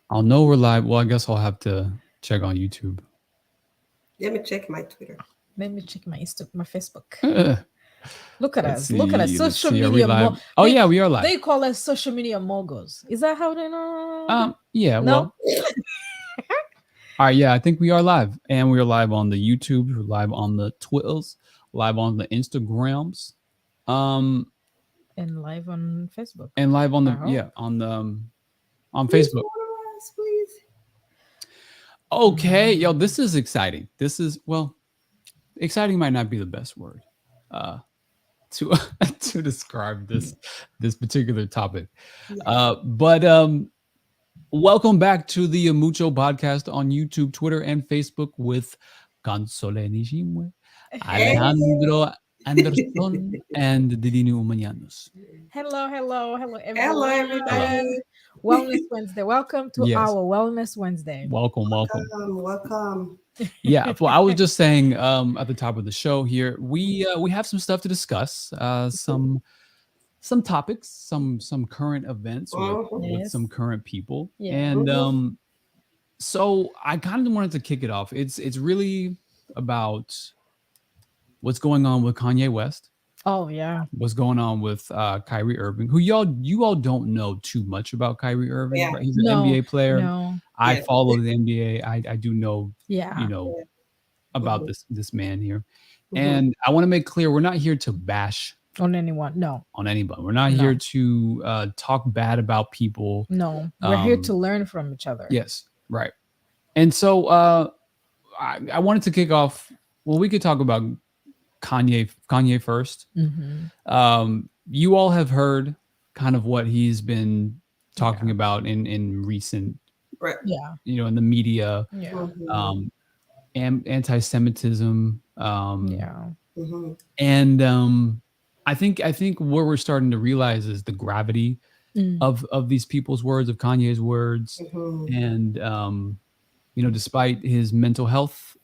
I'll know we're live. Well, I guess I'll have to check on YouTube. Let me check my Twitter. Let me check my Facebook. Uh, Look at let's us. Look at us. see. Let's Social see. Are we media live? Oh they yeah, we are live. they call us social media moguls. Is that how they know? Yeah. No? Well. All right. Yeah, I think we are live, and we are live on the YouTube. We're live on the Twitters, live on the Instagrams, And live on Facebook. and live on I the hope. on Please Facebook. follow us, please. Okay, yo, this is exciting. This is well, exciting might not be the best word uh, to to describe this particular topic. But welcome back to the Mucho podcast on YouTube, Twitter, and Facebook with Console Nishimwe, Hey, Alejandro Anderson, and Didini Umañanos. Hello, hello, everyone. everybody. Wellness Wednesday. Welcome to Yes, our Wellness Wednesday. welcome, welcome. Welcome. Yeah, well, I was just saying at the top of the show here, we have some stuff to discuss, some topics, some current events with Yes. some current people, Yeah. and so I kind of wanted to kick it off. It's really about what's going on with Kanye West, Oh yeah. what's going on with Kyrie Irving, who you all don't know too much about Kyrie Irving, Yeah, right? He's an No. NBA player. No. I yeah, follow the NBA. I do know, Yeah. you know, yeah. about Mhm, this man here. mhm. And I want to make clear we're not here to bash On anyone. No. on anybody. We're not No. here to talk bad about people. No. We're here to Um, learn from each other. yes, right. And so I wanted to kick off. Well, we could talk about Kanye first. Mm-hmm. You all have heard kind of what he's been talking Yeah. about in recent, Right. Yeah. in the media, Yeah. Mhm, um, anti-Semitism, Yeah. mhm. and I think what we're starting to realize is the gravity Mm. of these people's words, of Kanye's words, Mhm. and despite his mental health,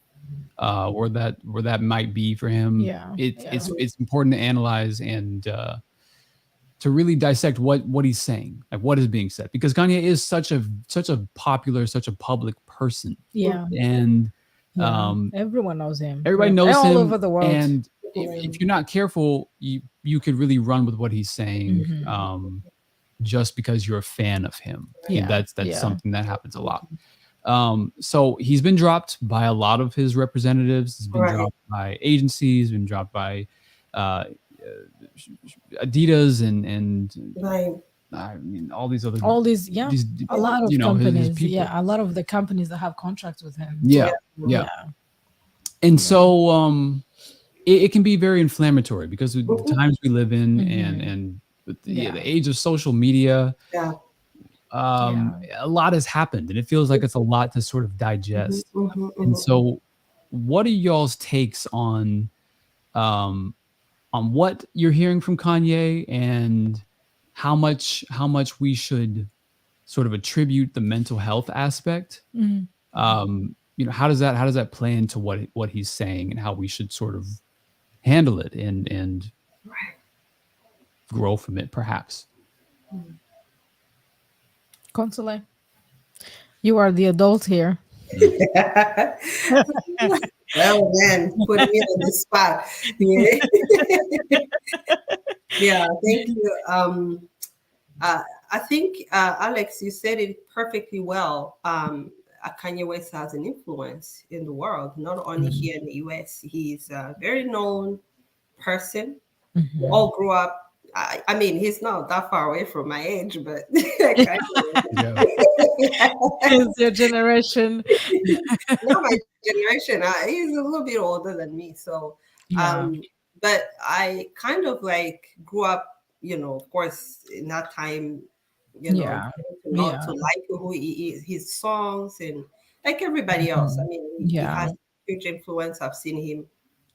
where that might be for him, Yeah. Yeah. it's important to analyze and to really dissect what he's saying, like what is being said, because Kanye is such a popular, such a public person, Yeah. and Yeah. um, Everyone knows him. everybody Yeah. knows All him, over the world. and if you're not careful, you could really run with what he's saying, Mhm. just because you're a fan of him. And Yeah. that's Yeah. something that happens a lot. So he's been dropped by a lot of his representatives. He's been Right. dropped by agencies, been dropped by uh, Adidas and Right. I mean all these other All these, yeah, these a lot of his companies. people. Yeah, a lot of the companies that have contracts with him. Yeah, yeah. Yeah. And so it can be very inflammatory because of the Mhm. times we live in, Mhm. and with Yeah. the age of social media, Yeah. Yeah. a lot has happened, and it feels like it's a lot to sort of Mhm, digest. mhm, And mhm. so, what are y'all's takes um, on what you're hearing from Kanye, and how much we should sort of attribute the mental health aspect? Mhm. How does that play into what he's saying, and how we should sort of handle it and Right. grow from it, perhaps? Console, you are the adult here. Well, man, put me on the spot. Yeah. Yeah, thank you. I think, Alex, you said it perfectly well. Kanye West has an influence in the world, not only Mhm. here in the US. He's a very known person. We Mhm. all grew up. I mean, he's not that far away from my age, but Kanye Yeah. It's your generation. not my generation. He's a little bit older than me. So, Yeah. but I kind of like grew up, of course, in that time, Yeah. getting to know, Yeah. to like who he is, his songs, and like everybody else. I Mhm. mean, he Yeah. has huge influence. I've seen him,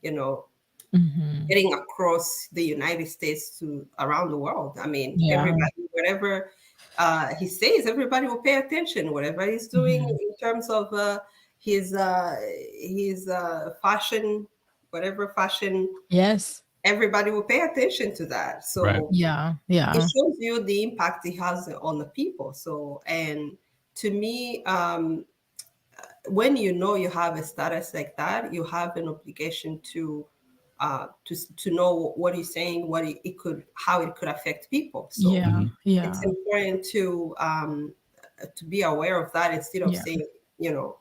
you know, Mhm. getting across the United States to around the world. I mean, Yeah. everybody, whatever he says, everybody will pay attention. Whatever he's doing Mhm. in terms of his uh, his fashion, whatever fashion, Yes. everybody will pay attention to that. Right. So Yeah. it Yeah. shows you the impact it has on the people. So, and to me, when you know you have a status like that, you have an obligation to know what he's saying, what it could, how it could affect people. So Yeah. Mhm. it's Yeah. important to be aware of that instead of Yeah. saying,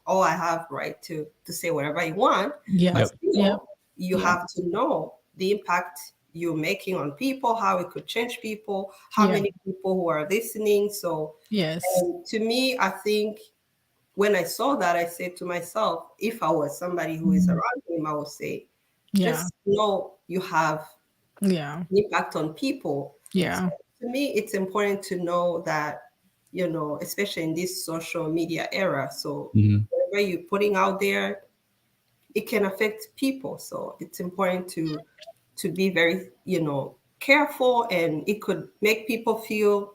oh, I have right to say whatever I want, but Yeah. Yep. Yeah. still you Yeah. have to know the impact you're making on people, how it could change people, how Yeah. many people who are listening. So, Yes. and to me, I think when I saw that, I said to myself, if I was somebody who is Mhm. around him, I would say, Yeah. just know you have Yeah. impact on people. So Yeah. to me, it's important to know that, especially in this social media era. So Mhm. whatever you're putting out there, it can affect people. So it's important to be very, careful, and it could make people feel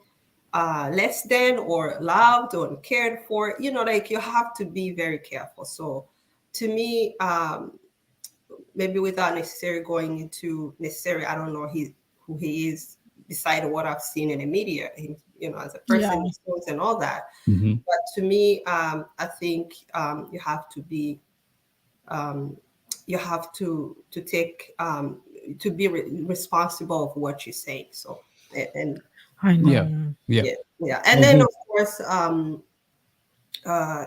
less than or loved or cared for. Like you have to be very careful. So to me, maybe without necessarily going into necessarily, I don't know who he is beside what I've seen in the media, as a person, Yeah. his thoughts and all that. Mhm. But to me, I think you have to be, um, you have to take, to be responsible of what you say. So, and I Yeah. know. Yeah. yeah, yeah, and I then agree. of course, uh,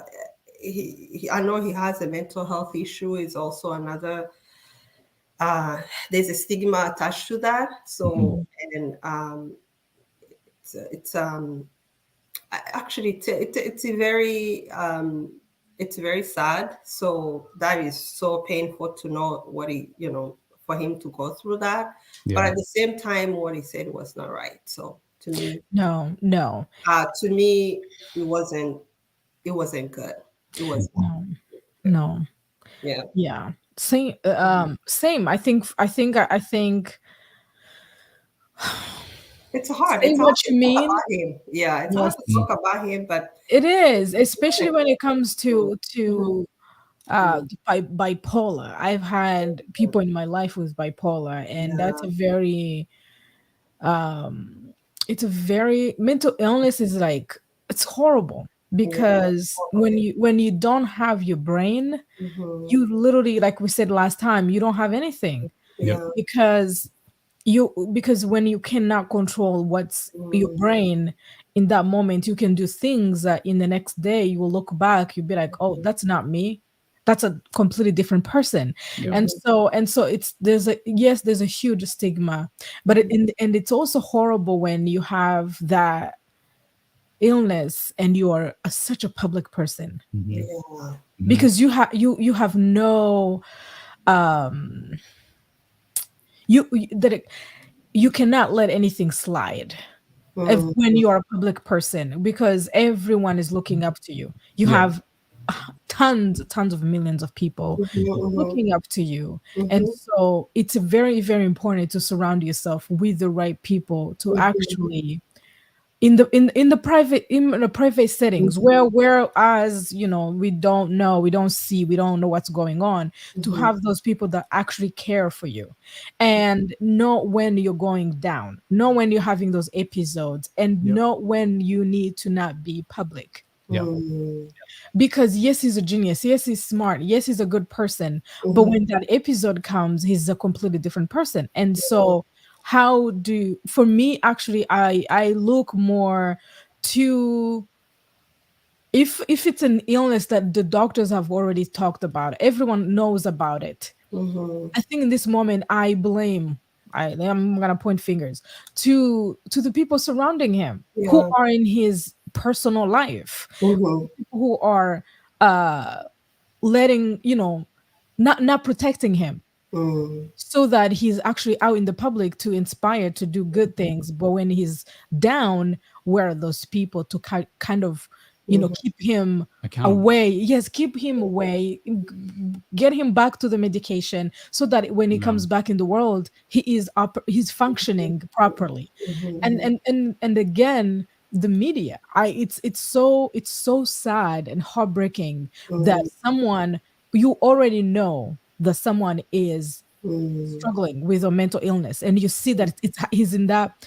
I know he has a mental health issue. Is also another, uh, there's a stigma attached to that. Mhm. So, and it's actually it's a very, it's very sad. So that is so painful to know what he, for him to go through that. But Yeah. at the same time, what he said was not right. So No. No. to me, it wasn't, good. It was Mhm. No. No. yeah. Yeah. Same. Mhm. Same. I think. I think. I think. It's hard. Say It's hard what to you talk mean. about him. Yeah, it's hard Yes. to Mhm. talk about him, but It is, yeah. especially when it comes Mhm. to Mhm. bipolar. I've had people in my life with bipolar, and that's Yeah. a very it's a very mental illness is like it's horrible Yeah. because when you don't have your brain, Mhm. you literally, like we said last time, you don't have anything Yep. Yeah. because because when you cannot control what's your Mhm. brain in that moment, you can do things that in the next day you will look back, you'll be like, oh, that's not me, that's a completely different person. Yep. And so it's there's a yes, there's a huge stigma, but and it's also horrible when you have that illness and you are such a public person Mhm. Yeah. Mhm. because you have no um that you cannot let anything slide if, Mhm. when you are a public person, because everyone is looking up to you. You Yeah. have tons of millions of people Mhm. Mhm. looking up to you, and Mhm. so it's very very important to surround yourself with the right people to Mhm. actually in the private settings Mhm. whereas we don't see, we don't know what's going on, to Mhm. have those people that actually care for you and know when you're going down, know when you're having those episodes, and Yep. know when you need to not be public. Yep. Mhm. Because yes, he's a genius, yes he's smart, yes he's a good person, but Mhm. when that episode comes, he's a completely different person. And so how do for me, actually, I look more to, if it's an illness that the doctors have already talked about, everyone knows about it, Mhm. I think in this moment I'm gonna point fingers to the people surrounding him who Yeah. are in his personal life, Mhm. who are uh letting not protecting him, Mhm. so that he's actually out in the public to inspire to do good things, but when he's down, where are those people to kind of Mhm. keep him Accountable. away, yes, keep him away, get him back to the medication, so that when he Yeah. comes back in the world, he's functioning properly. and Mhm. and and and again, the media, it's so sad and heartbreaking that Mhm. someone, you already know that someone is Mm. struggling with a mental illness, and you see that he's in that,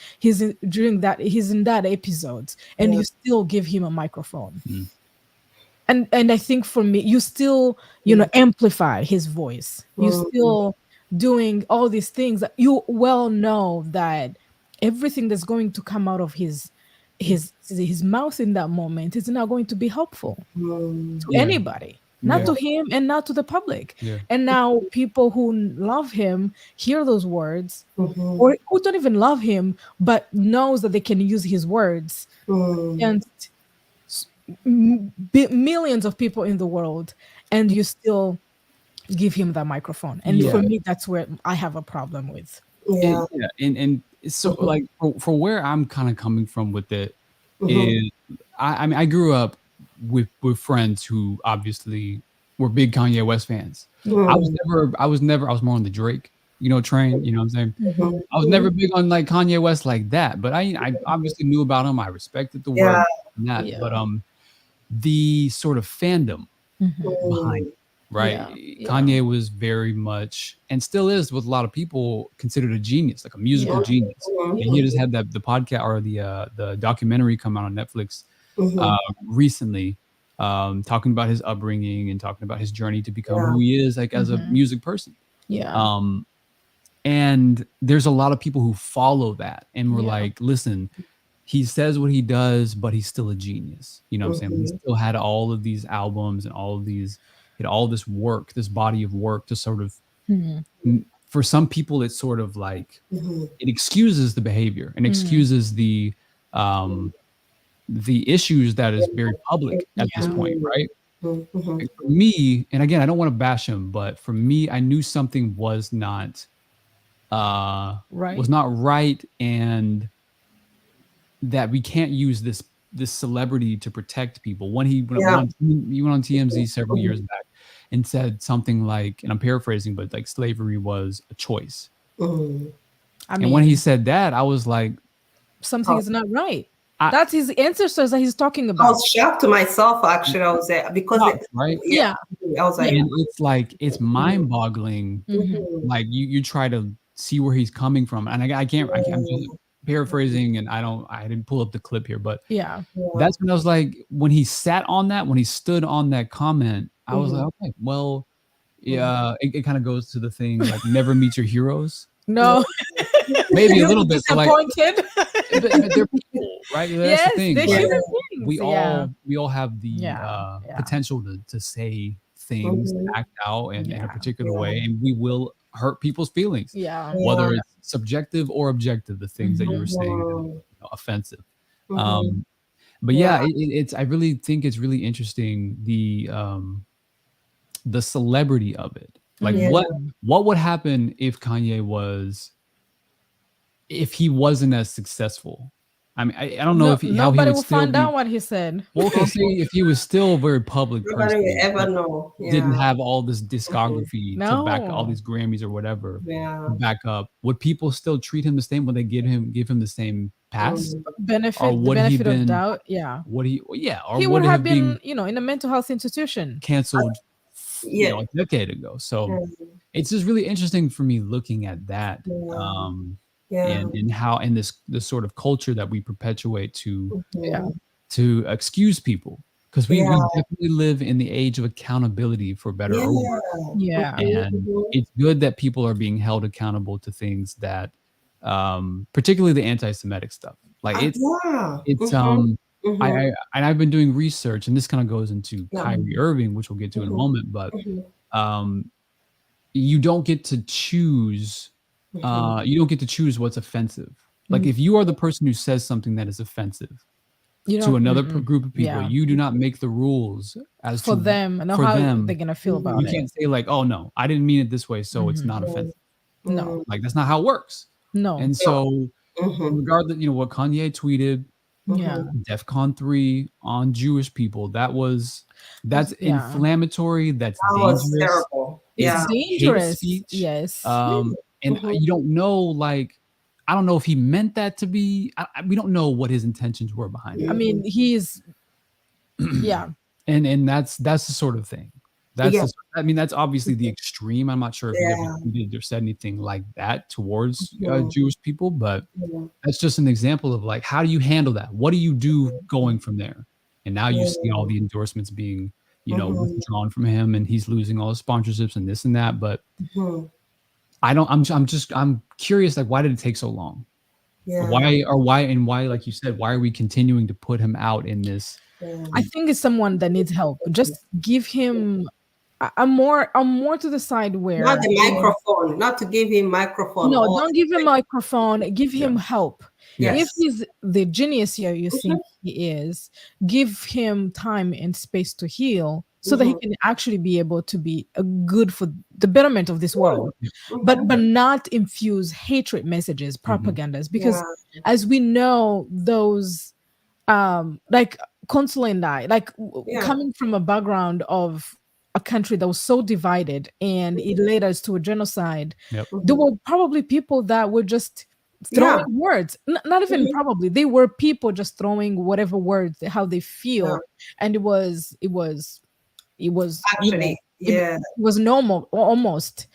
during that, he's in that episode, and Yeah. you still give him a microphone. Mm. And I think for me, you still, Mm. amplify his voice. You Mm. still doing all these things that you well know that everything that's going to come out of his mouth in that moment is not going to be helpful Mm. to Yeah. anybody, not Yeah. to him and not to the public. Yeah. And now people who love him hear those words, Mhm. or who don't even love him but knows that they can use his words Mm. against millions of people in the world, and you still give him that microphone. And Yeah. for me, that's where I have a problem with. Yeah. Yeah. And so Mhm. like for where I'm kind of coming from with it Mhm. is I mean I grew up with friends who obviously were big Kanye West fans. Yeah. Mm. I was more on the Drake, train, you know what I'm saying? Mhm. Mhm. I was never big on like Kanye West like that, but I obviously knew about him. I respected the work Yeah. and that, Yeah. but the sort of fandom Mhm. behind Mm. it, right? Yeah. Yeah. Kanye was very much and still is with a lot of people considered a genius, like a musical Yeah. genius. Mhm. And he just had the podcast or the documentary come out on Netflix uh, Mhm. recently, talking about his upbringing and talking about his journey to become Yeah. who he is, like as a Mhm. music person. Yeah. Um, and there's a lot of people who follow that and were Yeah. like, listen, he says what he does, but he's still a genius. You know what I'm saying? He Mhm. still had all of these albums and all of these, he had all this work, this body of work to sort of, Mhm. for some people, it's sort of like, Mhm. it excuses the behavior and Mhm. excuses the issues that is very public at this Yeah. point, right? Mhm. Mhm. Like for me, and again, I don't want to bash him, but for me, I knew something was Right. not right, and that we can't use this celebrity to protect people. When Yeah. he went on TMZ several Mhm. years back and said something like, and I'm paraphrasing, but like slavery was a choice. Mhm. I And when he mean, said that, I was like, something Oh, is not right. I That's his ancestors that he's talking I about. was shocked to myself actually. I was there because shocked, right? yeah, Yeah. I was like, Yeah. And it's like it's mhm. mind-boggling. Mhm. Mhm. Like you try to see where he's coming from, and I'm just Mhm. paraphrasing, and I didn't pull up the clip here, but Yeah. Yeah. that's when I was like, when he sat on that, when he stood on that comment, I was like, Mhm. okay, well, Mhm. yeah, it kind of goes to the thing like never meet your heroes. Yeah. No. Maybe a You'll little be bit, but like, disappointed. but they're people, right? That's the Yes, thing. they're Yeah. Like human beings. Yeah. we all have the Yeah. Yeah. potential to say things, to Mhm. act out in a Yeah. particular Yeah. way, and we will hurt people's feelings, Yeah. whether Yeah. it's subjective or objective. The things that you Mhm. were saying that are Mhm. offensive. Mhm. Um, but Yeah. yeah, it's I really think it's really interesting the celebrity of it. Like Yeah. Mm. what would happen if Kanye was if he wasn't as successful? I mean, I don't know No, if how he nobody would will still find out be. what he said. Well, okay, say if he was still a very public Nobody will person, ever but know. didn't Yeah. have all this Mhm. discography to back all No. these Grammys or whatever to Yeah. back up, would people still treat him the same? Would they give him the same pass, Mhm. or The would he benefit of been doubt. Yeah. would he yeah, or He would would it have have been, been in a mental health institution. canceled, Yeah. a decade ago? So Mhm. it's just really interesting for me looking at that, Yeah. um, Yeah. and how in this sort of culture that we perpetuate Yeah. Mhm. to excuse people, because we Yeah. definitely live in the age of accountability for better Yeah. or worse, Yeah. Mhm. and Mhm. it's good that people are being held accountable to things that, particularly the anti-Semitic stuff. Like Yeah. it's Mhm. Mhm. and I've been doing research, and this kind of goes into Yeah. Kyrie Irving, which we'll get to in a Mhm. moment, but Mhm. um, you don't get to choose Mhm. you don't get to choose what's offensive. Like Mm. if you are the person who says something that is offensive You to don't. another Mm-mm. group of people, Yeah. you do not make the rules as For to them, know for how they're them. gonna feel Mhm. about You it. can't say like, "Oh no, I didn't mean it this way, so it's not Mhm. Mhm. offensive." No. Mhm. Like that's not how it works. No. And No. so Mhm. regardless, what Kanye tweeted, Yeah. Mhm. DEFCON 3 on Jewish people, that's Yeah. inflammatory, that's That was dangerous, terrible. It's it's Yeah. hate dangerous. speech, Yes. and Mhm. you don't know, like, I don't know if he meant that to be. We don't know what his intentions were behind I that, Mhm. mean, he's, yeah. and that's the sort of thing. That's Yeah, the, I mean, that's obviously the extreme. I'm not sure if he's ever yeah. tweeted or said anything like that towards Mhm. Jewish people, but Yeah, that's just an example of like, how do you handle that? What do you do going from there? And now you see all yeah. the endorsements being, Mhm, withdrawn from him, and he's losing all his sponsorships and this and that. But mhm. I don't. I'm curious. Like, why did it take so long? Yeah, Why, like you said, why are we continuing to put him out in this? yeah. I think it's someone that needs help. Just give him. I'm more to the side Not where the microphone, not to give him microphone no, all don't give him the microphone. Give Yeah. him help. If Yes. Yes. he's the genius here you Mhm, think he is, give him time and space to heal so that he mhm. can actually be able to be a good for the betterment of this Yeah, world. But mhm. but not infuse hatred messages, Mhm. propagandas, because Yeah, as we know, those like Consul and I, like yeah. coming from a background of a country that was so divided and it led us to a genocide, Yep. there Mhm. were probably people that were just throwing Yeah, words. Not even mhm. probably, they were people just throwing whatever words how they Yeah. feel, and it was Actually, it yeah. was normal almost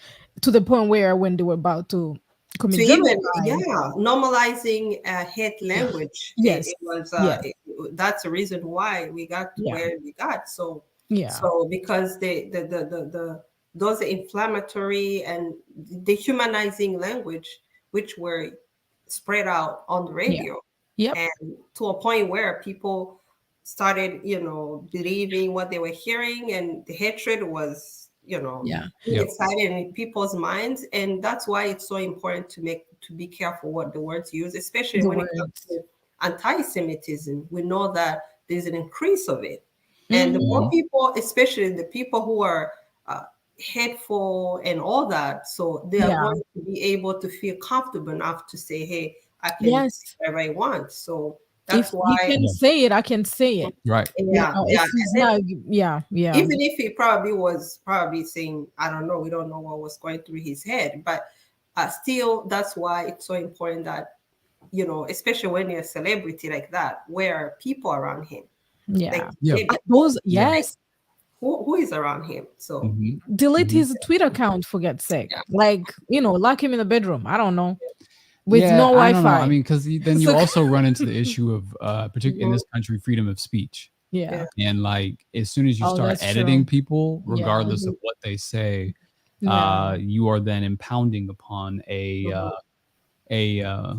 to the point where when they were about to To commit even, genocide. yeah, normalizing hate Yeah. language, Yes. it was Yes. that's the reason why we got to Yeah. where we got. So Yeah. so because the those inflammatory and dehumanizing language which were spread out on the Yeah. radio, Yep. and to a point where people started, believing what they were hearing, and the hatred was, Yeah. Yep. excited in people's minds. And that's why it's so important to be careful what the words use, especially The when it comes words. to anti-Semitism. We know that there's an increase of it, and the more Mhm. Mhm. people, especially the people who are uh, hateful and all that, so they are Yeah. going to be able to feel comfortable enough to say, "Hey, I can say Yes. whatever I want." So If that's he why, can Yeah. say it, I can say it. Right. yeah, If yeah. he's And then not, yeah, yeah, even if he probably was probably saying, I don't know, we don't know what was going through his head, but still, that's why it's so important that, especially when you're a celebrity like that, where people around him, like yeah. Yeah. Those, Yeah. yes. who is around him. So Mhm. Delete Mhm. his Twitter account for God's sake. yeah, Like, lock him in the bedroom. I don't know. With Yeah, no I don't know. I Wi-Fi. mean, because then you So also run into the issue of, particularly in mhm, this country, freedom of speech. yeah, yeah. And like, as soon as you Oh, start that's editing true. people, Yeah. regardless of mhm, what they say, Yeah. you are then impounding upon mhm, a uh,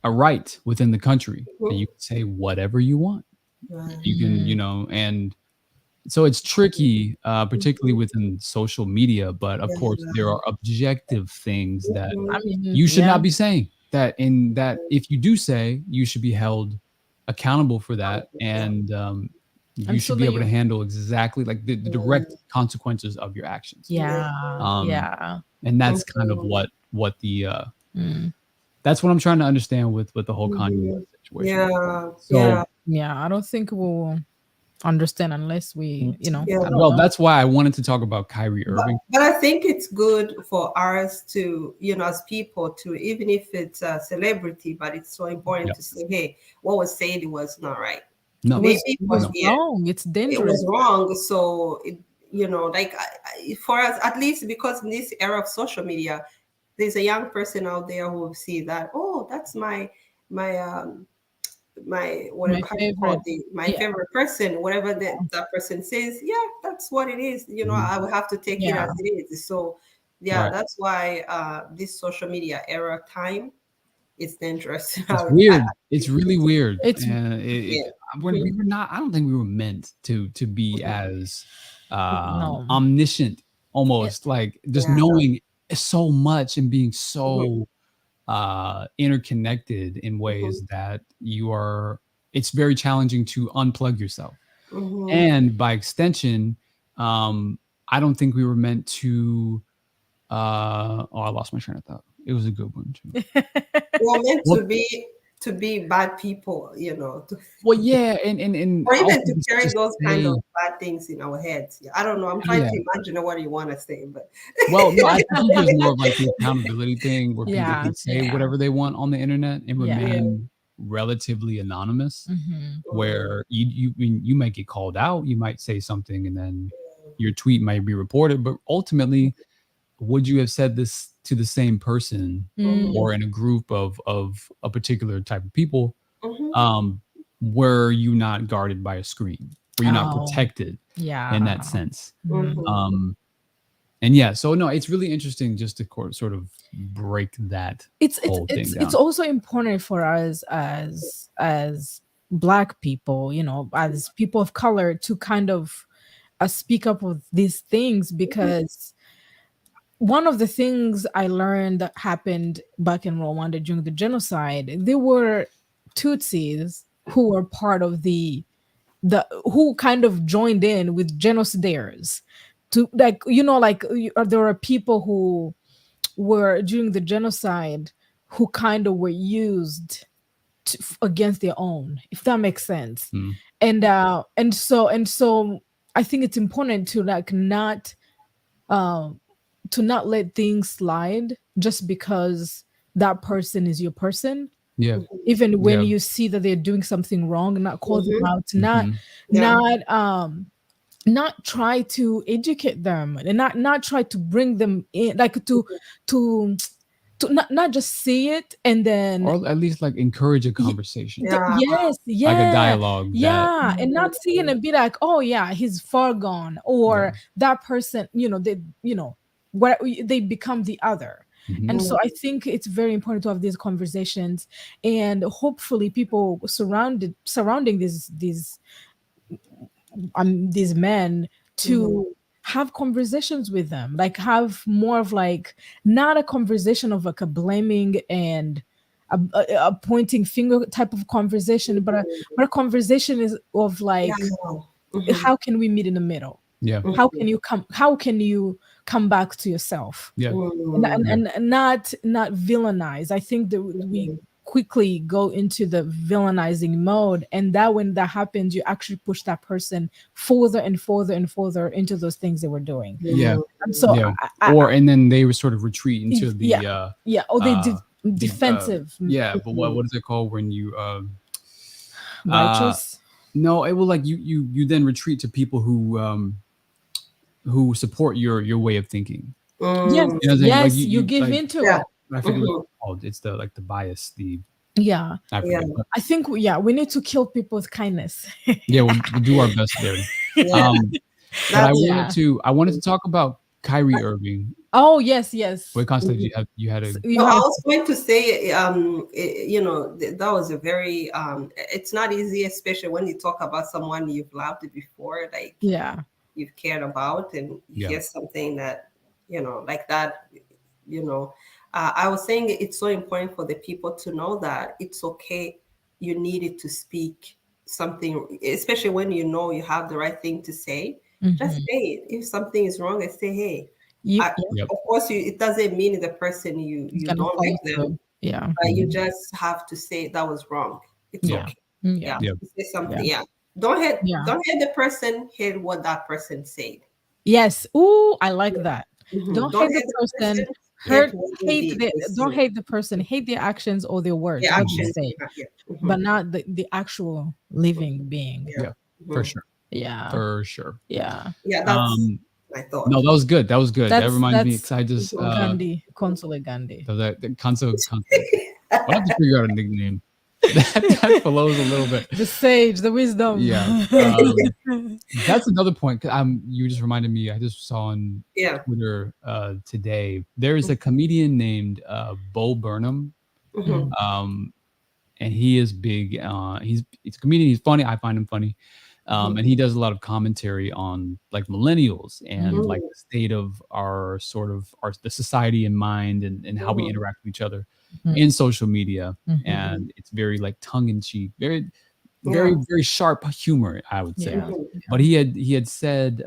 a right within the country that mhm, you can say whatever you want. right, You can, Mhm. and so it's tricky, particularly mhm, within social media. But of course, there yeah, are objective things that I mhm, mean, you should yeah, not be saying, that if you do say, you should be held accountable for that, yeah, and you and so should be that able to you, handle exactly like the yeah, direct consequences of your actions. yeah, Um, yeah. and that's kind of mhm, what the Mm. that's what I'm trying to understand with the whole Kanye mhm, West situation. yeah, So, yeah, Yeah, I don't think we'll understand unless we, yeah. I don't well, know. that's why I wanted to talk about Kyrie Irving. But I think it's good for us to, as people, to, even if it's a celebrity, but it's so important Yep. to say, hey, what was said was not right. It No, Maybe was it it was, was no. yeah, wrong. It's it dangerous. was wrong. So, like for us, at least because in this era of social media, there's a young person out there who will see that, oh, that's my My whatever, how do you call favorite. it, my Yeah. favorite person, whatever that person says, yeah, that's what it is. Mhm. I will have to take it Yeah. as it is. So yeah, Right. that's why this social media era time is dangerous. It's weird. It's really It's, weird, It's and yeah. when we were not, I don't think we were meant to be as no. omniscient, Yeah. almost like just Yeah. knowing so much and being Mhm. so interconnected in Mhm. ways that you are. It's very challenging to unplug yourself, Mhm. and by extension, I don't think we were meant to. Oh, I lost my train of thought. It was a good one too. We're meant Well, to be bad people, well, yeah, and or also even to just carry to those kind of say, bad things in our heads. Yeah, I don't know. I'm trying yeah. to imagine what you want to say, but Well, no, I think there's more of like the accountability thing where people Yeah. can say Yeah. whatever they want on the internet and Yeah. yeah. remain relatively anonymous. Hmm. Mhm. Where you might get called out, you might say something, and then your tweet might be reported, but ultimately, would you have said this to the same person Mm. or in a group of a particular type of people? Mhm. Were you not guarded by a screen? Were you not Oh, protected in that yeah. sense? Mm. Mhm. And yeah, so no, it's really interesting just to sort of break that It's it's whole thing it's it's down. also important for us as Black people, as people of color, to kind of speak up with these things, because one of the things I learned that happened back in Rwanda during the genocide, there were Tutsis who were part of the who kind of joined in with genocidaires to, like, there are people who were during the genocide who kind of were used against their own, if that makes sense. Mm, And so I think it's important to, like, not um to not let things slide just because that person is your person, yeah, even when yeah. you see that they're doing something wrong, not call them Mhm. out, Hmm. Yeah. not try to educate them, and not try to bring them in, like, to not just see it and then Or at least like encourage a conversation, Yeah. yes, like a yeah, dialogue that, yeah, and not see it and be like, oh yeah, he's far gone, yeah. or that person, what they become the other. Hmm. And so Mhm. I think it's very important to have these conversations, and hopefully people surrounding these men, Mhm. to have conversations with them, like, have more of, like, not a conversation of, like, a blaming and a pointing finger type of conversation, but a conversation is of, Yeah. like, Mhm. how can we meet in the middle, Yeah, Mhm. how can you come back to yourself, yeah, and Mhm. yeah, not villainize. I think that we Mhm. quickly go into the villainizing mode, and that when that happens, you actually push that person further and further and further into those things they were doing. yeah, And so yeah. Or and then they would sort of retreat into yeah, yeah, or they the defensive, yeah, but Mhm. what is it called when you uh righteous. no, it will like you then retreat to people who support your way of thinking. Yes, Mm. You know what I'm saying? Like yes, you you give like into Yeah. it. I forget what Mhm. it's called. It's the like the bias, the Yeah, I Yeah. forget. But I think yeah, we need to kill people with kindness. yeah, we'll do our best there. Yeah. Um, but That's Yeah. I wanted to talk about Kyrie Irving. Oh yes, yes. What constantly Mhm. you had So a you No, had I a was going to say, that was a very, it's not easy, especially when you talk about someone you've loved before, like yeah. you've cared about, and you yeah hear something that, like that, you know. I was saying it's so important for the people to know that it's okay. You needed to speak something, especially when you know you have the right thing to say. Just Mhm. say it. If something is wrong, I say, hey. You I, yeah, yep of course, it doesn't mean the person it's you gonna don't follow like them, through. Yeah. but you hmm just have to say that was wrong. It's Yeah. okay. Yeah. Yeah, yep say Yeah. something. Yeah, don't Yeah. hate the person. Hate what that person said. Yes. Ooh, I like that. Mhm. Don't Don't hate the hate the person. person. Hate what they Hate did. don't hate the person. Hate their actions or their The words, what they hmm actions. say, Yeah. but Mhm. not the actual living being. Yeah. yeah, for Mhm. sure, Yeah. for sure. Yeah. Yeah. That's Um, my no, thought. that was good. That was good. That reminds me That's because I just Mhm. Gandhi, Consulate Gandhi. the Kanso. We'll have to figure out a nickname that flows a little bit. The sage, the wisdom. Yeah. That's another point. You just reminded me. I just saw on Yeah. Twitter today. There's a Mhm. comedian named Bo Burnham, Mhm. Mm, um, and he is big. He's a comedian. He's funny. I find him funny, Mhm. and he does a lot of commentary on like millennials and mm, like the state of our sort of our the society in mind and how we Mhm. interact with each other mhm, in social media. mhm. Mhm. And it's very like tongue in cheek, very Yeah. very sharp humor, I would say. Yeah. Mhm. But he had said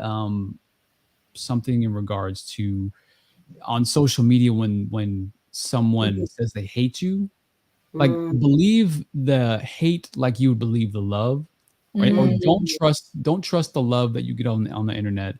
something in regards to on social media when someone Mhm. says they hate you, like Mhm. believe the hate like you would believe the love, right? Or Mm, don't trust the love that you get on the internet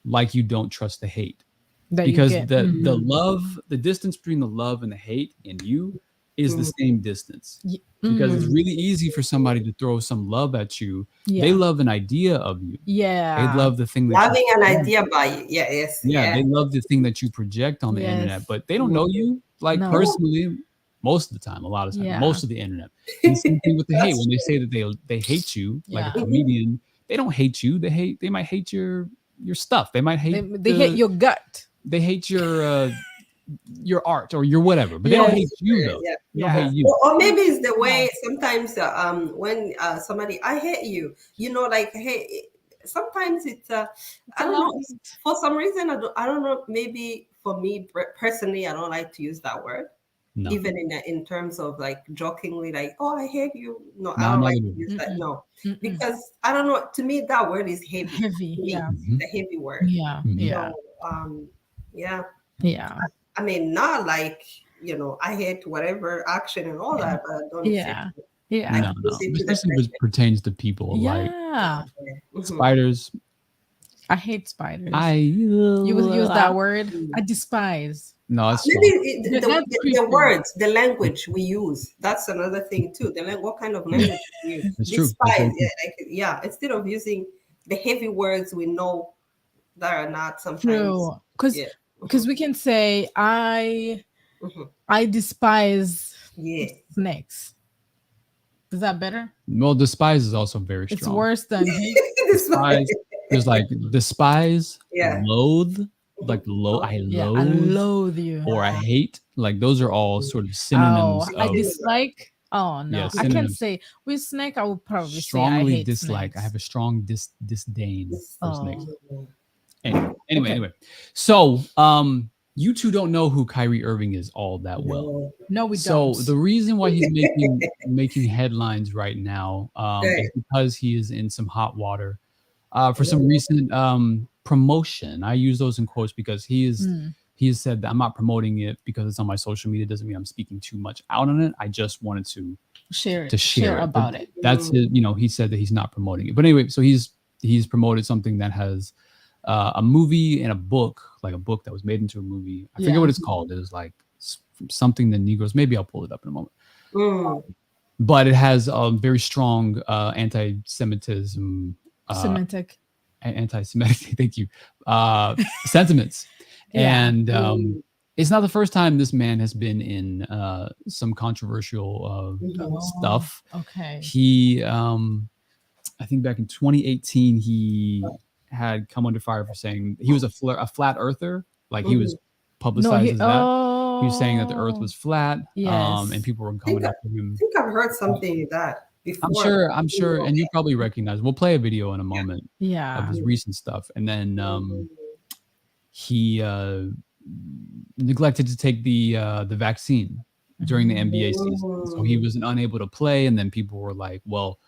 like you don't trust the hate, that you because get. the Mhm. love, the distance between the love and the hate in you is the Mm. same distance, Y- because it's mm, really easy for somebody to throw some love at you. They yeah. love an idea of you. They Yeah. love the thing that Having an you, idea by you. Yeah, yes, yeah, yeah. they love the thing that you project on the internet, Yes. but they don't know Mhm. you like Yeah, No. personally. Most of the time, a lot of time, Yeah. most of the internet. And the same thing with the hate. that's When they true. say that they hate you, like a Yeah. Mhm. comedian, they don't hate you. They might hate your stuff. They might hate They hate your gut. they hate your art or your whatever, but they don't Yes, Yes. hate you yes, though. yeah. They don't Yeah. hate you. Or maybe it's the Yeah. way sometimes when somebody I hate you, like hey, sometimes it's It's I a don't know, lot. for some reason I don't know, maybe for me personally I don't like to use that word, No, even in terms of like jokingly, like, oh, I hate you. No, I no, don't not like at to all. use that. Mm-mm. No, Mm-mm. because I don't know, to me that word is heavy. Heavy. To me Yeah. it's Mhm, a heavy word. Yeah. mhm. Yeah. So yeah, Yeah. I mean, not like, I hate whatever action and all Yeah. that, but I don't use it. Yeah. I Yeah. No, can use no, it to the especially if it person. pertains to people like Yeah. Mhm. spiders. I hate spiders. I You would use that word. Mm. I despise. no, it's Maybe fine. That's the creepy. words, the language we use, that's another thing too. What kind of Yeah, language we use. it's true. That's Despise, very yeah, true. instead of using the heavy words we know that are not sometimes, True. Because yeah. because we can say Hmm. I despise Yeah. snakes. Is that better? Well, despise is also very It's strong. worse than hate. Despise. Despise, there's like despise, Yeah. loathe, Hmm. I Yeah, I loathe, loathe you. or I hate. Like those are all sort of Oh, synonyms I of, Similar. dislike. Oh yeah, no, I can't synonyms. say with snake. I would probably say I Strongly hate dislike. I snakes. have a strong disdain for snakes. Oh, Mhm. Anyway. okay. So, you two don't know who Kyrie Irving is all that well. No. No, we So don't. the reason why he's making headlines right now, is Right. because he is in some hot water, for some Oh. recent promotion. I use those in quotes because Mm, he has said that I'm not promoting it because it's on my social media. Doesn't mean I'm speaking too much out on it. I just wanted to share share it. But about it. that's Mm. it. He said that he's not promoting it. But anyway, so he's promoted something that has a movie and a book, like a book that was made into a movie. I forget Yeah, what it's called. It was like something the Negroes. Maybe I'll pull it up in a moment. Mm. But it has very strong anti-Semitism, uh, semantic. anti-Semitic. Thank you. Sentiments, Yeah. and Mm. it's not the first time this man has been in some controversial Oh, stuff. okay. He, I think back in 2018, he had come under fire for saying he was a flat earther. Like he was Mhm. No, publicized he. as that. He was saying that the Earth Oh, was flat, and yes. people were think coming after him. think I've heard something like that I'm before. sure. I'm You sure, know, and you probably recognize. We'll play a video in a moment of Yeah. his recent stuff, and then mm, he neglected to take the vaccine during the Mm, NBA season, so he mm, was unable to play. And then people were like, "Well,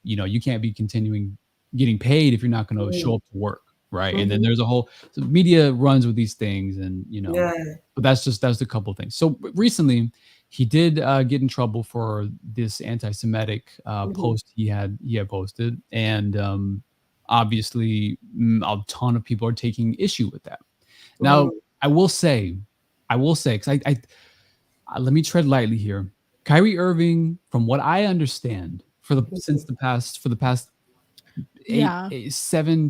you can't be continuing getting paid if you're not going to mm, show up to work, right?" And then mhm. there's a whole so media runs with these things, and Yeah. but that's a couple of things. So recently, he did get in trouble for this anti-Semitic Mhm. post he had posted, and obviously a ton of people are taking issue with that. Now, Mm. I will say, because let me tread lightly here. Kyrie Irving, from what I understand, for the past yeah. 7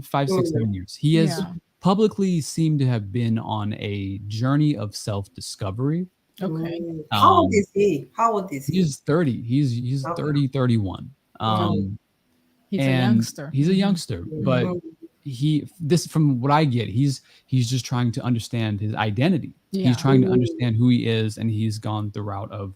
5 6 7 years, he has Yeah. publicly seemed to have been on a journey of self-discovery. Okay. Mm. How old Um, is he? How old is he? he's 30. He's Okay. 30, 31. Okay. He's a And youngster. he's a youngster, but Mhm. from what I get, he's just trying to understand his identity. He's Yeah. trying to Mm. understand who he is, and he's gone the route of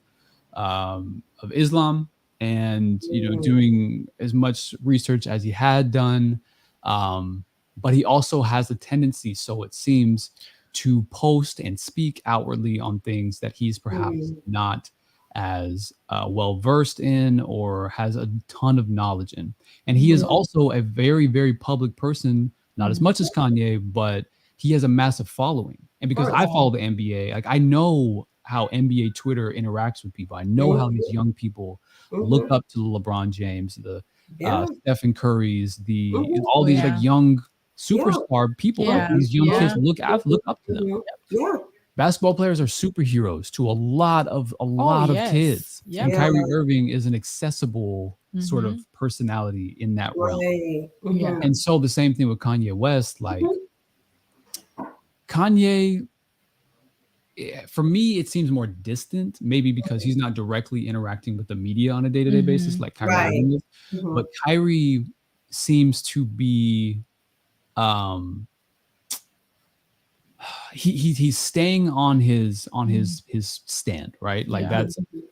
Islam, and Mm. doing as much research as he had done. But he also has a tendency, so it seems, to post and speak outwardly on things that he's perhaps Mm. not as well versed in or has a ton of knowledge in. And he is Yeah. also a very, very public person, not as Mm. much as Kanye, but he has a massive following. And Of because I course. Oh, follow the NBA, like I know how NBA Twitter interacts with people. I know how these Mhm. young people look Mhm. up to the LeBron James, the Yeah. Stephen Currys, Mhm. all oh these like yeah. young Yeah. superstar people. Like Yeah. Mhm. these young kids Yeah. Mhm. look Mhm. up to them. Mhm. Yeah. basketball players are superheroes to a Oh lot of yes. kids, and Yep. Yeah. Kyrie Irving is an accessible sort Mm-hmm. of personality in that realm. Right. Yeah. And so the same thing with Kanye West. Like Mhm. Kanye, for me, it seems more distant, maybe because he's not directly interacting with the media on a day-to-day basis Mm-hmm. like Kyrie Right. Irving is. Mhm. But Kyrie seems to be um he's staying on his stand, right? Like Yeah. that's Mhm.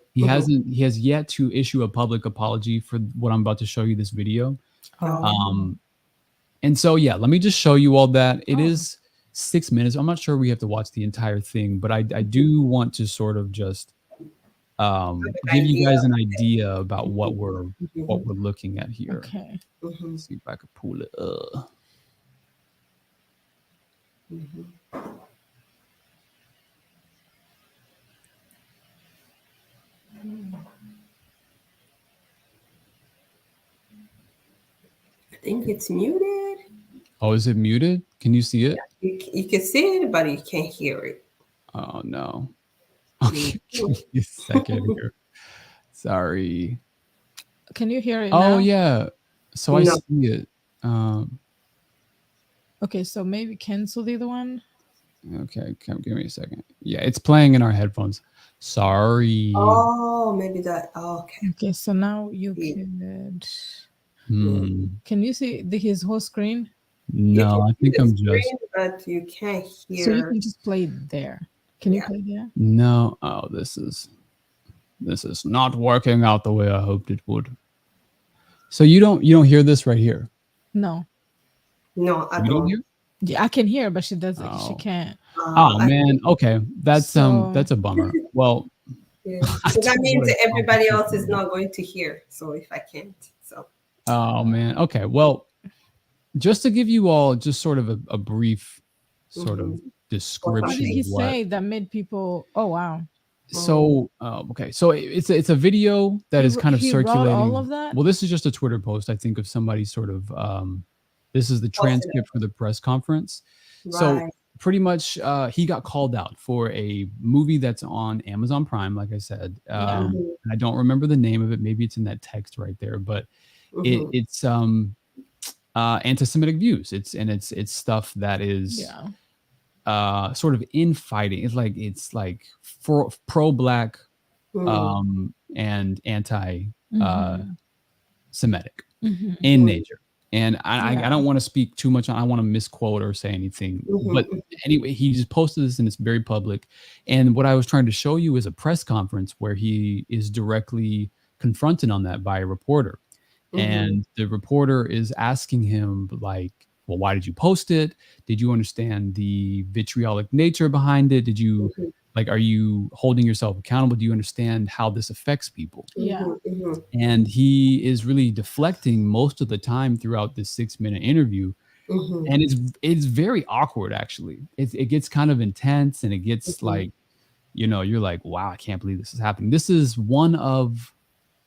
he has yet to issue a public apology for what I'm about to show you this video. Oh. Um and so yeah, let me just show you all that. It Oh. is 6 minutes. I'm not sure we have to watch the entire thing, but I Mhm. do want to sort of just Have an give you idea. guys an idea about what Mhm. we're looking at here. Okay. Mhm. Let's see if I could pull it up. Mhm. I think it's muted. Oh, is it muted? Can you see it? You can see it, but you can't hear it. Oh no. Mhm. Okay, give me a second here. Sorry. Can you hear it Oh now? yeah. So I No. see it. Um, Okay, so maybe cancel the other one. okay, give me a second. Yeah, it's playing in our headphones. Sorry. Oh, maybe that. Oh, okay. Okay, so now you Yeah. could. Yeah. Hmm. Can you see his whole screen? You can No, I see think the I'm just screen, but you can't So you hear. can just play it there. Can you Yeah. play there? no. Oh, this is not working out the way I hoped it would. So you don't hear this right here. No. No, I You don't don't. hear? Yeah, I can hear, but she doesn't. She Oh. can't. Oh I man. think, Okay. So That's a bummer. Well, yeah. I So that don't means want to that everybody complicate else is matters. not going to hear. So if I can't, so Oh man. Okay. Well, just to give you all just sort of a brief sort of mhm. What what did description he of happened? what. say that made people? Oh wow. Mm. So okay, so it's a video that is kind of He wrote all circulating. of that. Well, this is just a Twitter post, I think, of somebody sort of. This is the Posted transcript for the press conference. it. So Right. pretty much, he got called out for a movie that's on Amazon Prime, like I said. Yeah. Mhm. And I don't remember the name of it. Maybe it's in that text right there, but Mhm. it's anti-Semitic views. It's stuff that is Yeah. sort of infighting. It's like for pro-black Mhm. and anti Mm-hmm. Semitic Mm-hmm. in nature. And I Yeah. don't want to speak too much. I don't want to misquote or say anything. But Mhm. anyway, he just posted this and it's very public. And what I was trying to show you is a press conference where he is directly confronted on that by a reporter. Mhm. And the reporter is asking him, like, well, why did you post it? Did you understand the vitriolic nature behind it? Did you Mhm. like, are you holding yourself accountable? Do you understand how this affects people? Yeah. Mhm. Mhm. And he is really deflecting most of the time throughout this 6 minute interview. Mhm. And it's very awkward, actually. It gets kind of intense and it gets Mhm. like, you're like, wow, I can't believe this is happening. This is one of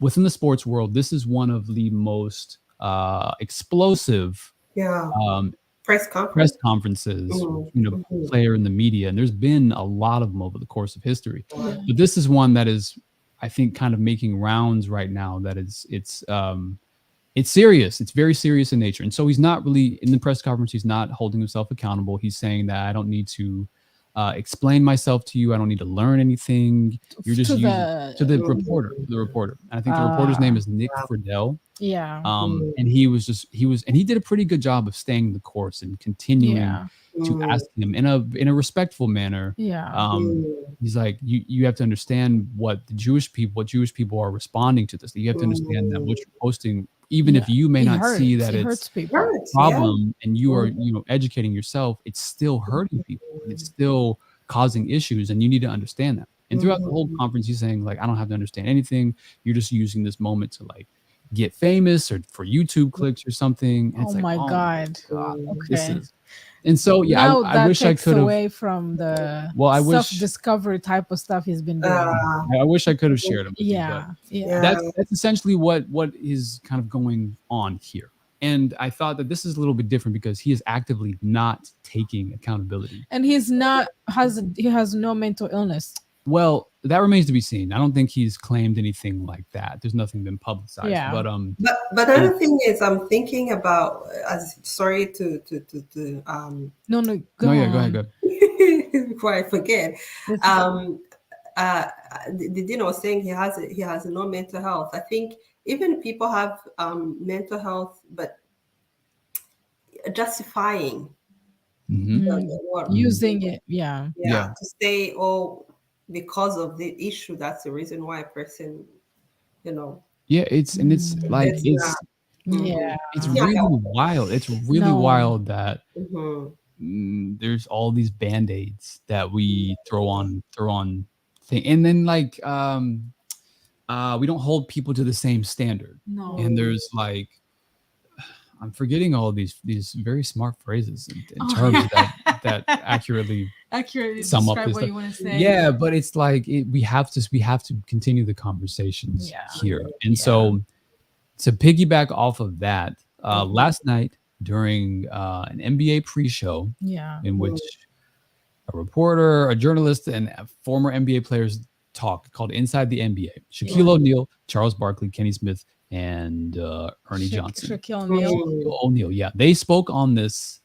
within the sports world, this is one of the most explosive Yeah. um, Press press conference. conferences Mhm. between a Mhm. player and the media, and there's been a lot of them over the course of history. Yeah. But this is one that is, I think, kind of making rounds right now. That it's serious. It's very serious in nature. And so he's not really in the press conference. He's not holding himself accountable. He's saying that I don't need to explain myself to you. I don't need to learn anything. You're just To using to the. the Mhm. reporter. To the reporter. And I think the reporter's name Uh. is Nick Wow. Friedel. Yeah. Mhm. And he did a pretty good job of staying the course and continuing Yeah. to Mhm. ask him in a respectful manner. Yeah. Mhm. He's like, you have to understand what Jewish people are responding to this. You have to understand that what Mhm. you're posting, even if Yeah. you may It not see hurts. that It it's hurts people. Right. Yeah. problem and you are Mhm. educating yourself, it's still hurting people and it's Mhm. still causing issues, and you need to understand that. And throughout the whole Mhm. conference he's saying, like, I don't have to understand anything. You're just using this moment to like get famous or for YouTube clicks or something. And Oh it's like, my oh my God. god, Mhm. this Okay. is. And so yeah, Now I that wish I takes could have. away from the Well, I wish. self-discovery type of stuff he's been doing. Uh, I wish I could have shared them with you, but Yeah. Yeah. yeah. that's essentially what is kind of going on here. And I thought that this is a little bit different because he is actively not taking accountability. And he has no mental illness. Well, that remains to be seen. I don't think he's claimed anything like that. There's nothing been publicized. Yeah. But But it, another thing is, I'm thinking about. As sorry to No, go no, yeah, go ahead, on. go ahead. before I forget. It's Um, the Dean was saying he has no mental health. I think even people have mental health, but justifying Hmm. what using it. Yeah. Yeah. to say, oh, because of the issue, that's the reason why a person, you know, Yeah, it's like it's not. Yeah. it's It's not really helpful. wild. It's really No. wild that Mm-hmm. there's all these band-aids that we throw on thing, and then like we don't hold people to the same standard. No. And there's like I'm forgetting all these very smart phrases and Oh, terms yeah. that accurately Accurately sum up describe this what stuff. you want to say. Yeah, but it's like we have to continue the conversations Yeah. here. And Yeah. so to piggyback off of that, Mhm. last night during an NBA pre-show Yeah. in which a reporter, a journalist, and former NBA players talk called Inside the NBA. Shaquille O'Neal, Charles Barkley, Kenny Smith, and Ernie Johnson. Shaquille O'Neal. Shaquille O'Neal, yeah, they spoke on this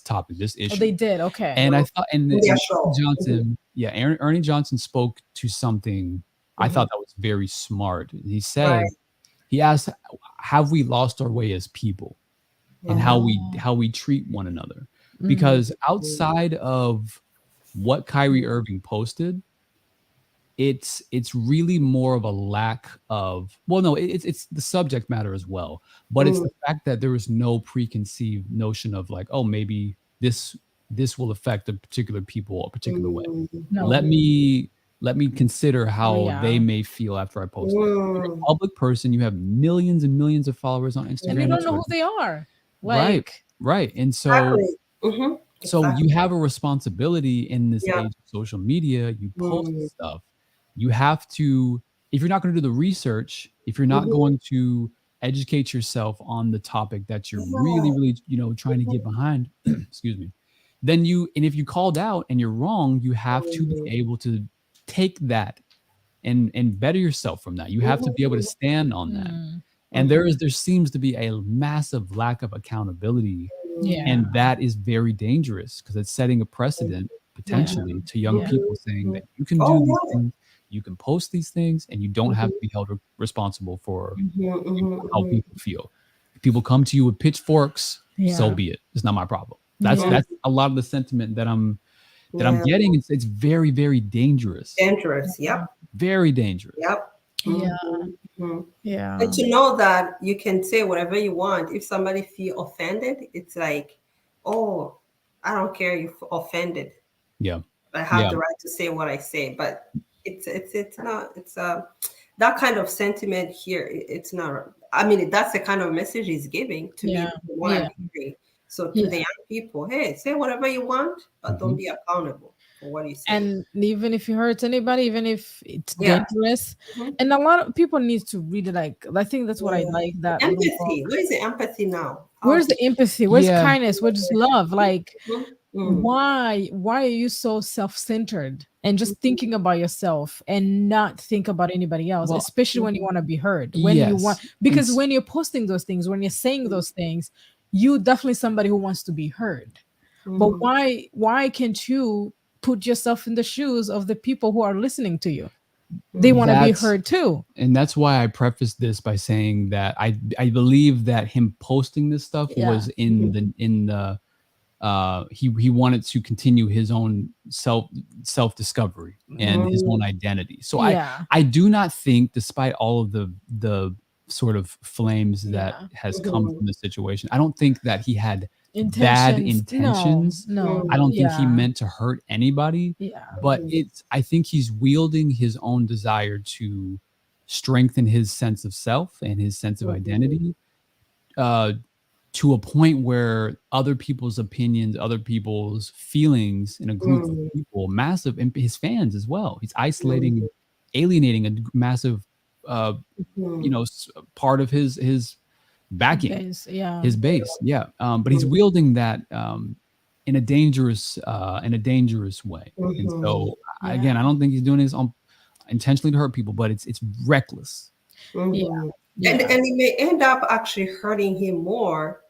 topic, this Oh, issue. they did. Okay. And I thought, and Yeah, Ernie sure. Johnson, yeah, Ernie Johnson spoke to something I thought that was very smart. He said, Right. he asked, "Have we lost our way as people, and Oh. how we treat one another?" Mhm. Because outside of what Kyrie Irving posted, it's really more of a lack of, well, no, it's the subject matter as well, but it's the fact that there was no preconceived notion of like, oh, maybe this will affect a particular people a particular way. No. Let me consider how Yeah. they may feel after I post this. You're a Mm. public person, you have millions and millions of followers on And Instagram you and don't know who Twitter. they are. Right, Like, right. And Exactly. Mm-hmm. so Exactly. you have a responsibility in this Yeah. age of social media. You post Mm. stuff. You have to, if you're not going to do the research, if you're not going to educate yourself on the topic that you're really, really, trying to get behind, excuse me, then and if you called out and you're wrong, you have to be able to take that and better yourself from that. You have to be able to stand on that. And there seems to be a massive lack of accountability, yeah. and that is very dangerous because it's setting a precedent potentially to young people, saying that you can do Oh, these yeah. things, you can post these things, and you don't have to be held responsible for how people feel. If people come to you with pitchforks, so Yeah. be it. It's not my problem. That's Yeah. that's a lot of the sentiment that I'm Yeah. getting. It's very, very dangerous. Dangerous. Yep. Very dangerous. Yep. Yeah. Mhm. Yeah. But to know that you can say whatever you want. If somebody feel offended, it's like, oh, I don't care you're offended. Yeah. I have Yeah. the right to say what I say. But it's not that kind of sentiment here. It's not. I mean, that's the kind of message he's giving to me. Yeah. From what Yeah. I'm hearing. So to the young people, hey, say whatever you want, but don't be accountable for what you say. And even if you hurt anybody, even if it's Yeah. dangerous, Mhm. and a lot of people need to really like. I think that's what I like that little book. Empathy. Where is the empathy now? Where's the empathy? Where's Yeah. kindness? Where's love? Like, Mm. why are you so self-centered and just thinking about yourself and not think about anybody else, Well, especially when you want to be heard, when you want, yes. because It's- when you're posting those things, when you're saying those things, you definitely somebody who wants to be heard. But why can't you put yourself in the shoes of the people who are listening to you? They want to be That's- heard too. and that's why I prefaced this by saying that I believe that him posting this stuff was in the he wanted to continue his own self discovery and his own identity. So I do not think, despite all of the sort of flames that has come from the situation, I don't think that he had bad intentions. No. I don't think he meant to hurt anybody. Yeah. But I think he's wielding his own desire to strengthen his sense of self and his sense of identity to a point where other people's opinions, other people's feelings in a group of people, massive, and his fans as well. He's isolating, alienating a massive, part of his backing Base, yeah. his base. Yeah, but he's wielding that in a dangerous way. And Mhm. so again, I Yeah. don't think he's doing this on intentionally to hurt people, but it's reckless. Yeah. Mhm. And Yeah. it may end up actually hurting him more,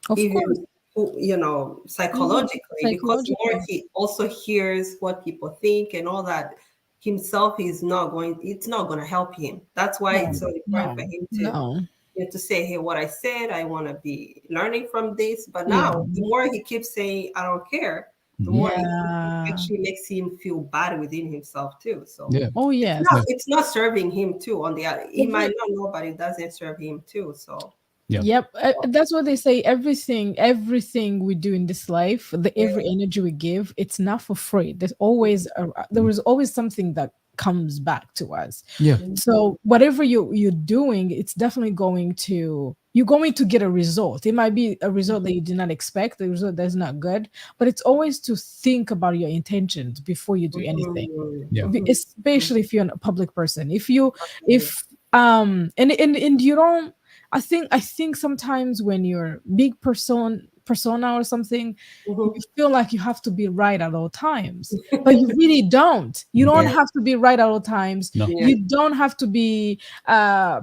Of course. even Hmm. psychologically, because more Psychologically. he also hears what people think and all that. Himself is not going. It's not going to help him. That's why it's No, so important for no, him to no. to say, hey, what I said, I want to be learning from this. But Yeah. now, the more he keeps saying, I don't care, the Mhm. more it Yeah. actually makes him feel bad within himself too. So Yeah, Oh, it's yes. not yeah, it's not serving him too. On the other, he might Every not know, but it doesn't serve him too. So yeah, Yep, that's what they say. Everything we do in this life, the yeah. every energy we give, it's not for free. There is always something that comes back to us. yeah, So whatever you're doing, it's definitely you're going to get a result. It might be a result that you did not expect, a result that's not good, but it's always to think about your intentions before you do anything. Mhm. yeah, Mhm. Especially if you're a public person. If you Absolutely. if and you don't, I think sometimes when you're big persona or something, you Mhm. feel like you have to be right at all times, but you really don't. You don't mhm, Yeah, have to be right at all times. no, yeah. You don't have to be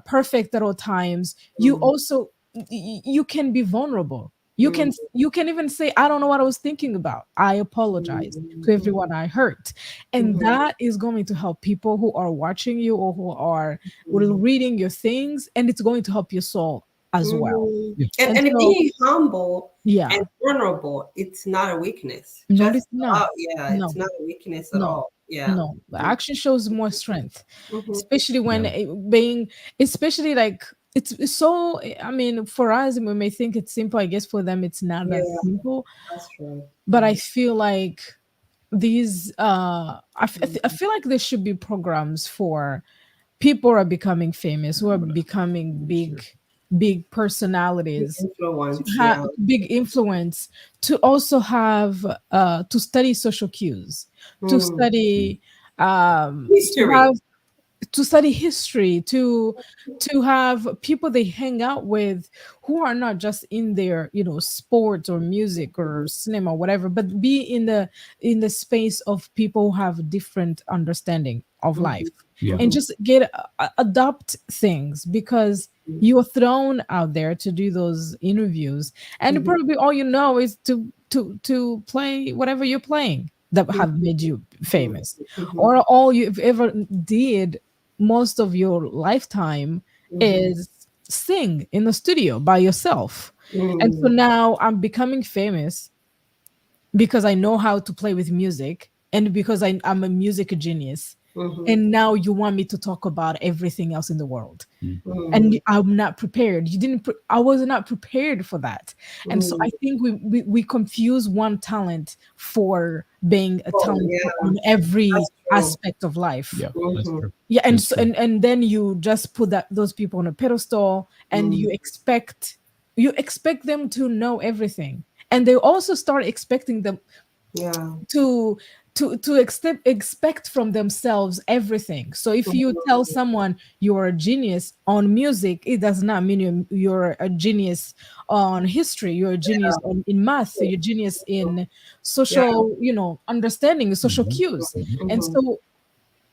perfect at all times. You Mhm. also you can be vulnerable. Mhm. You can even say, I don't know what I was thinking about. I apologize to Mhm. everyone I hurt. And Mhm. that is going to help people who are watching you or who are Mhm. reading your things, and it's going to help your soul as well. Mhm. yeah, And And so, being humble and yeah, vulnerable, it's not a weakness. no, Just it's not. yeah, it's No, not a weakness at no, all. Yeah. no. The action shows more strength, Mhm. especially when yeah, especially like it's so. I mean, for us, we may think it's simple. I guess for them, it's not that Yeah, simple. that's true. But I feel like these. I Mhm. feel like there should be programs for people who are becoming famous, who are becoming big personalities, to Influence, have yeah. big influence, to also have to study social cues, to Mm. study to History. have to study history, to have people they hang out with who are not just in their sports or music or cinema or whatever, but be in the space of people who have different understanding of life, Mhm. yeah, and Mhm. just adopt things, because you are thrown out there to do those interviews, and Mhm. probably all you know is to play whatever you're playing that Mhm. have made you Mhm. famous, Mhm. or all you've ever did most of your lifetime Mhm. is sing in the studio by yourself. And so Mhm. now I'm becoming famous because I know how to play with music, and because I'm a music genius. Mhm. And now you want me to talk about everything else in the world, mm, and Mhm. I'm not prepared. I was not prepared for that. And so I Mhm. think we confuse one talent for being a Oh, talent yeah, on every that's true. aspect of life. yeah. That's Mhm. true. Yeah, and That's so, true. and then you just put those people on a pedestal, and Mhm. you expect them to know everything, and they also start expecting them Yeah. to expect from themselves everything. So if you tell Mhm. someone you're a genius on music, it does not mean you're a genius on history. You're a genius in math. You're a genius in Yeah. social, understanding, social Mhm, cues. mhm. And Mhm. so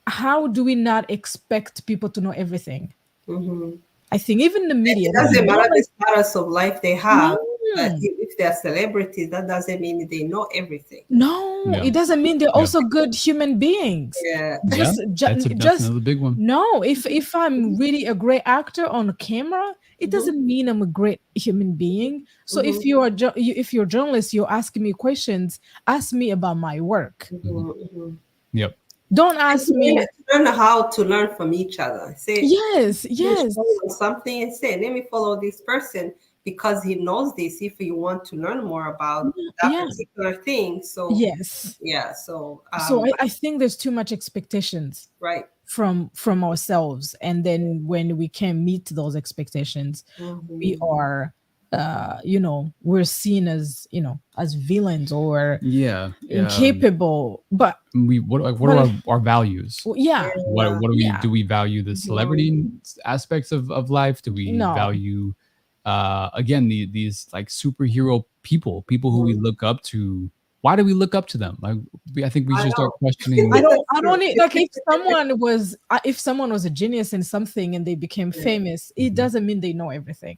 how do we not expect people to know everything? Mhm. I think even the media, It the doesn't matter the journalists, status of life they no, have, but if they're celebrities, that doesn't mean they know everything. no, Yeah, it doesn't mean they're yeah, also good human beings. Yeah. yeah. That's Just another big one. no. If I'm really a great actor on camera, it Mhm. doesn't mean I'm a great human being. So Mhm. if you're a journalist, you're asking me questions. Ask me about my work. Mhm. Mhm. Mhm. Yep. Don't And ask to learn, me. to learn how to learn from each other. Say, Yes, you yes, follow something and say, let me follow this person because he knows this. If you want to learn more about that yeah, particular thing, so yes. yeah, so So I think there's too much expectations right. from ourselves, and then when we can meet those expectations, we Mhm. are we're seen as as villains or Yeah. incapable. but We what are but our values? yeah, Yeah. What do we yeah, do? We value the Mhm. celebrity aspects of life? Do we no, value again, these like superhero people who we look up to. Why do we look up to them? Like, I think we I should start know. questioning. I don't True. need, like, if someone was a genius in something and they became Yeah. famous, it Mhm. doesn't mean they know everything.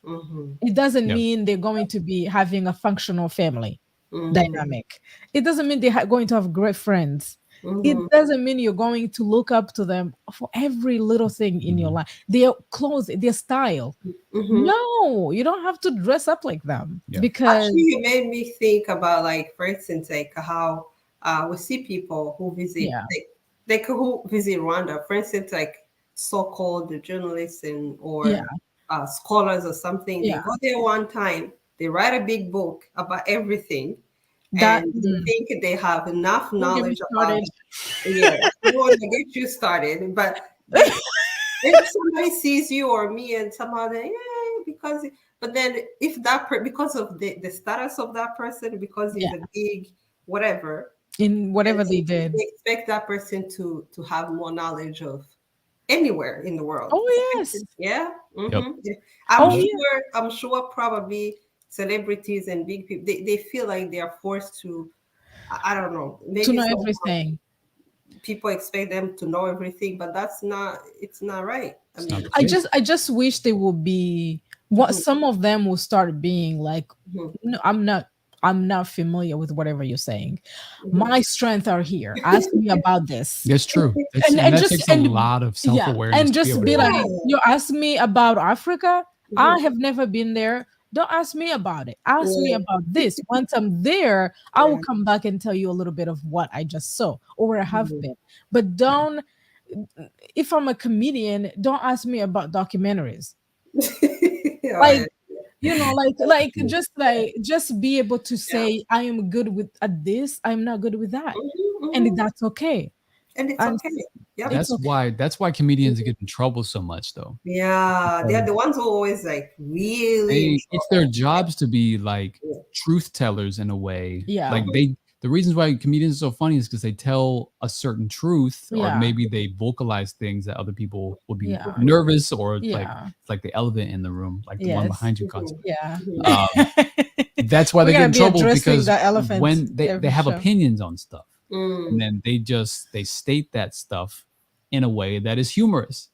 Mm-hmm. It doesn't Yeah. mean they're going to be having a functional family Mm-hmm. dynamic. It doesn't mean they're going to have great friends. It Mm-hmm. doesn't mean you're going to look up to them for every little thing in your Mhm. life. Their clothes, their style. Mm-hmm. No, you don't have to dress up like them Yeah. because, Actually, you made me think about, like, for instance, like how we see people who visit, yeah, like who visit Rwanda. For instance, like so-called journalists and yeah, or scholars or something. They yeah. go there one time. They write a big book about everything, That, and they think they have enough don't get me knowledge about started. it. Yeah, I don't want to get you started, but they if somebody sees you or me and somehow they, yeah, because, but then if because of the status of that person, because he's Yeah, a big whatever, in and whatever they they did. expect that person to have more knowledge of anywhere in the world. Oh yes. Yeah. Yep. I'm Oh Yep. yeah. sure, probably celebrities and big people, they feel like they are forced to, I don't know, To maybe know some everything. people expect them to know everything, but it's not right. I It's not mean, the I case. just I just wish they would be what mhm, some of them will start being like. mhm, No, I'm not familiar with whatever you're saying. mhm. My strength are here. Ask me about this. That's true. That's, And and and that just takes a and lot of self yeah, awareness and to be able just to be do like, that. Yeah. you ask me about Africa. I Mhm. have never been there. Don't ask me about it. Ask me Yeah. about this. Once I'm there, I will Yeah. come back and tell you a little bit of what I just saw or where I have Mhm. been. But don't, if I'm a comedian, don't ask me about documentaries. Like, Yeah. Yeah. just be able to Yeah. say I am good with at this, I'm not good with that, Mhm, and mhm. that's okay. And it's And okay. Yep. it's okay. That's why comedians get in trouble so much though. Yeah. They're the ones who are always like really in It's their trouble. jobs to be like Yeah. truth tellers in a way. Yeah, Like the reasons why comedians are so funny is because they tell a certain truth, or yeah, maybe they vocalize things that other people would be yeah, nervous, or like yeah, it's like the elephant in the room, like the one yes, behind you Mhm, constantly. yeah. mhm. Um, that's why We're they get gonna in be trouble, addressing because the elephant when they every have show. opinions on stuff, and Mm, then they state that stuff in a way that is humorous,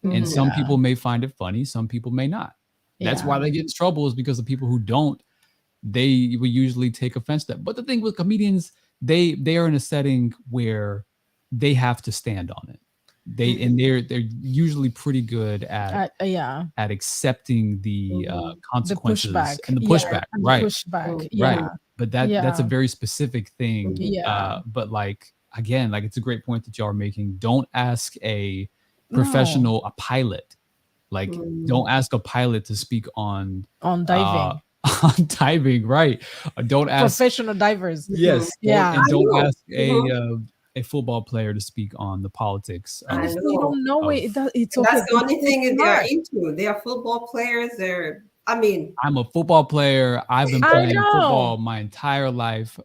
and mhm. some Yeah, people may find it funny, some people may not. That's yeah, why they get in trouble, is because the people who don't, they will usually take offense to that. But the thing with comedians, they are in a setting where they have to stand on it. Mhm, They're usually pretty good yeah. at accepting the mhm, The consequences pushback, and the yeah, pushback. and the Right, pushback, right. yeah, But that's a yeah, very specific thing. mhm, yeah. But like, again, like, it's a great point that y'all are making. Don't ask a No, professional, a pilot, like, mhm. don't ask a pilot to speak on on uh diving, on diving, right? Don't ask, professional divers. Mhm. Yeah, I don't know. ask Mhm. a football player to speak on the politics and I if you know. don't know it, of it's And that's okay. the They're only so thing that they are smart. into. They are football players. I mean, I'm a football player. I've been I playing know. football my entire life.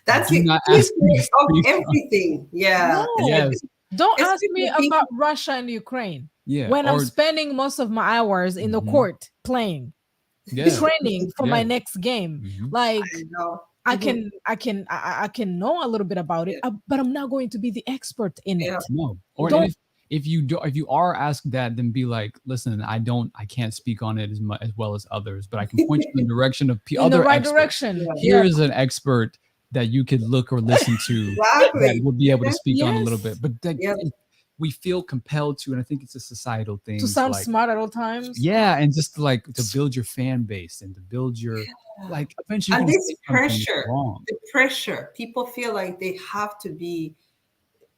that's Do the not ask me to issue of speak on. everything. Yeah. No, Yes, don't ask me Especially about people. Russia and Ukraine yeah, when I'm or spending most of my hours in the mhm, court playing, yeah, training for my yeah, next game. mhm, I Like, know. I Mhm. can I can know a little bit about it, Yeah. but I'm not going to be the expert in Yeah. it. no, or and Don't if you do, if you are asked that, then be like, listen, I can't speak on it as much as well as others, but I can point you in the direction of in the other right experts. direction. Yeah. Here Yeah. is an expert that you could look or listen to, that Exactly. would be able to Yeah. speak on a little Yes. bit. But that, Yeah. we feel compelled to, and I think it's a societal To thing, to sound like, smart at all times. yeah, and just to like to build your fan base and to build your, like, eventually you're And gonna this say something that's pressure, wrong. the pressure, people feel like they have to be,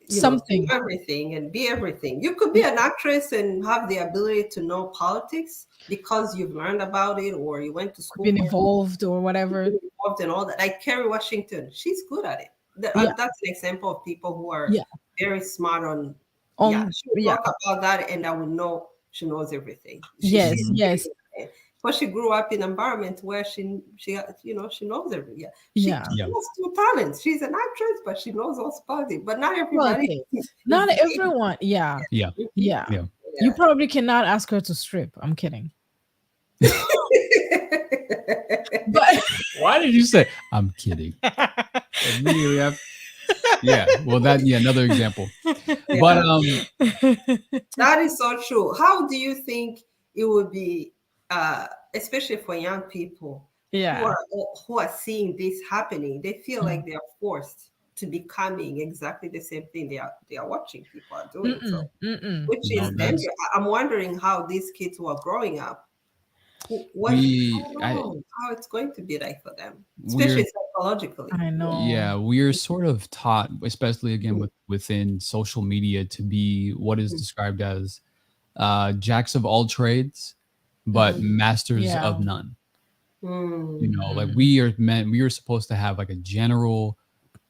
do Something. everything and be everything. You could be an actress and have the ability to know politics because you've learned about it or you went to school Been for it, involved or whatever. involved and all that. Like Kerry Washington, she's good at it. Yeah. That's an example of people who are Yeah. very smart on. Yeah, On she would yeah. talk about that, and I would know she knows everything. She's Yes. Mhm. very Yes. good at it. But she grew up in an environment where she knows everything. Yeah, Yeah. she Yeah, has two talents. She's an actress, but she knows also politics. But not everybody Politics. is Not able. everyone. Yeah. yeah, Mhm. Yeah. yeah. You Yeah. probably cannot ask her to strip. I'm kidding. But Why did you say I'm kidding? Immediately after, yeah. Well, another example. But Yeah, that is so true. How do you think it would be, especially for young people who yeah. are who are seeing this happening? They feel like they are forced to becoming exactly the same thing they are watching people are doing. So, Mm-mm, mm-mm. which no, is that's dangerous. I'm wondering how these kids who are growing up, what I we don't I know how it's going to be like for them, we're especially psychologically. I know. yeah, we're sort of taught, especially again Mhm, within social media, to be what is mhm, described as jacks of all trades, but mhm, masters of Yeah. none. You know, like Mm. we are supposed to have like a general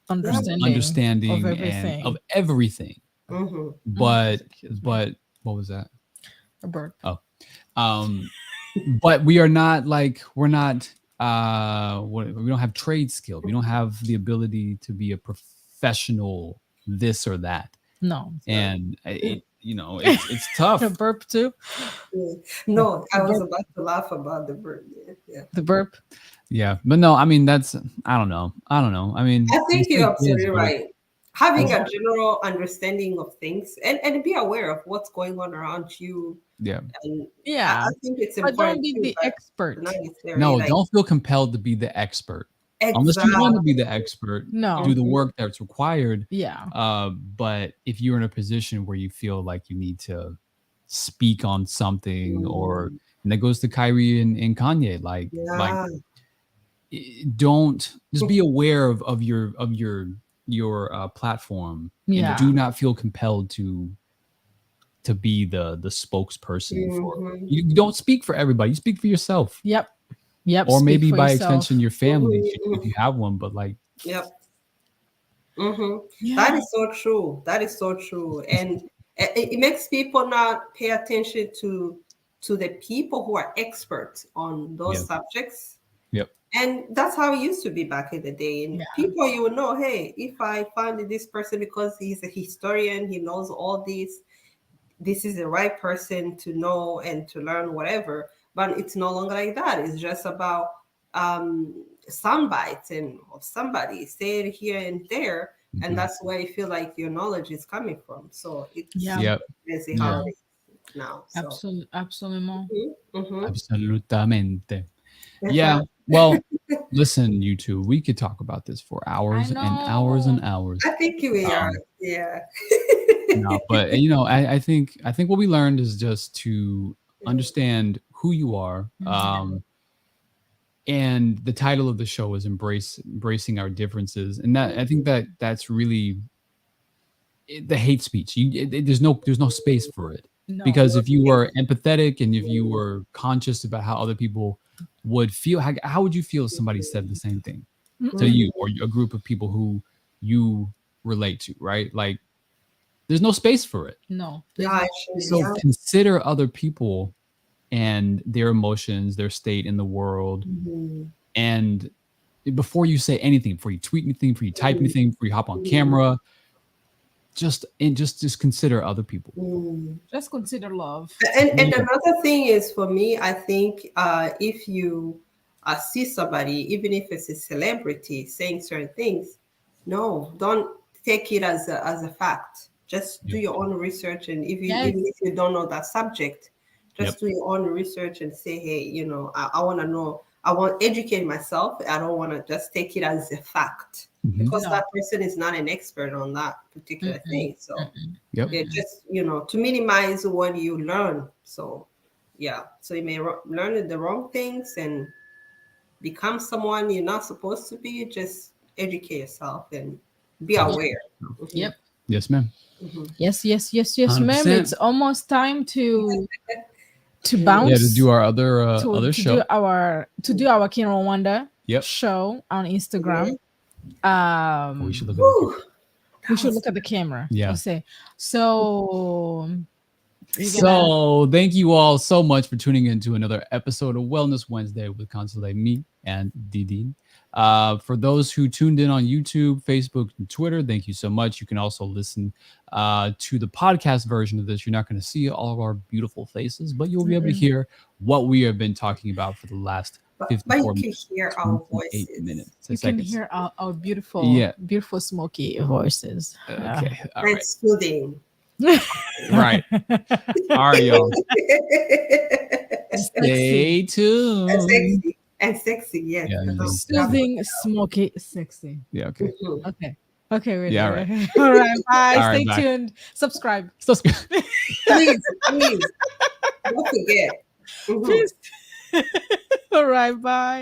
yeah. Understanding of understanding and of everything. everything, Mhm, but Excuse me. but what was that? A burp. Oh, um, but we are not like we're not we don't have trade skills. We don't have the ability to be a professional this or that, No. no. and it's A tough. burp too. Yeah. No, The I was burp. about to laugh about the bird. Yeah, yeah. The burp. Yeah, but no, I mean that's I don't know. I mean, I they're think you're still kids, absolutely but right. Having it's a general understanding of things and be aware of what's going on around you. yeah. And I Yeah. think it's But don't important be too, the but not expert. necessarily No, like don't feel compelled to be the expert. Unless you want to be exactly. the expert, do No. the Mhm, work that's required. Yeah. But if you're in a position where you feel like you need to speak on something, or mhm. and that goes to Kyrie and Kanye, like Yeah. don't just be aware of your platform, and Yeah. do not feel compelled to be the spokesperson for. Mhm, You don't speak for everybody. You speak for yourself, Yep. Yep. or Speak maybe for by extension yourself. your family mhm, if mhm. you have one. But like, Yep. That Yeah. is so true. That is so true, and it makes people not pay attention to the people who are experts on yeah, those subjects. yep, And that's how it used to be back in the day. And Yeah. people, you would know, hey, if I find this person because he's a historian, he knows all these, this is the right person to know and to learn whatever. But it's no longer like that. It's just about sound bites and of somebody say it here and there, and mhm, that's where you feel like your knowledge is coming from. So it's Yeah. yep, crazy how yeah, it is now. So Absolutely. Absolutely. mm-hmm. absolutamente. Yeah. Well, listen, you two, we could talk about this for I hours and hours know. and hours. I think we are, Um, yeah. no, but I think what we learned is just to understand who you are. Mhm. And the title of the show is embracing our differences, and that I think that's really the hate speech. There's no space for it, No. because if you were empathetic and if you were conscious about how other people would feel, how would you feel if somebody said the same thing to Mm-mm. you, or a group of people who you relate to, right? Like there's no space for it. No. There's Yeah, no actually, So yeah. space. consider other people and their emotions, their state in the world, Mhm. and before you say anything, before you tweet anything, before you type Mhm. anything, before you hop on Mhm. camera, just consider other people. Mhm. Just consider love. And Yeah. another thing is for me, I think if you see somebody, even if it's a celebrity, saying certain things, no, don't take it as a fact. Just do Yep. your own research, and if you even Yes. if you don't know that subject, Yep. just do your own research and say, hey, I want to know. I want to educate myself. I don't want to just take it as a fact Mhm. because No. that person is not an expert on that particular Mm-mm. thing. So Mm-mm. Yep. yeah, Mm-mm. just to minimize what you learn. So yeah, so you may learn the wrong things and become someone you're not supposed to be. Just educate yourself and be Yep. aware. Hmm. Yep. Yes, ma'am. Hmm. Yes, yes, yes, yes, ma'am. It's 100%. almost time to Yeah. Yeah, to do bounce our other to do show. our King Rwanda Yep. show on Mhm. Instagram. We should look at the Whew, camera. We that should was look at the camera. Yeah. We'll say. So you're gonna So thank you all so much for tuning in to another episode of Wellness Wednesday with Consulate me and Didi. For those who tuned in on YouTube, Facebook, and Twitter, thank you so much. You can also listen to the podcast version of this. You're not going to see all of our beautiful faces, but you'll be able to Mm-mm. hear what we have been talking about for the last but you 54 can minutes, hear our 28 voices minutes, You can seconds. hear our beautiful, Yeah. beautiful smoky voices. Okay. All and right. soothing. Right. All right, y'all. Sexy. Stay tuned. And sexy, yes. Yeah. Soothing, smoky, sexy. Yeah. Okay. Mhm. Okay. Okay, Yeah. All right. really. All right. Bye. All right. Stay Bye. tuned. Subscribe. So let's go. Please, please, don't forget. Mhm. Peace. All right. Bye.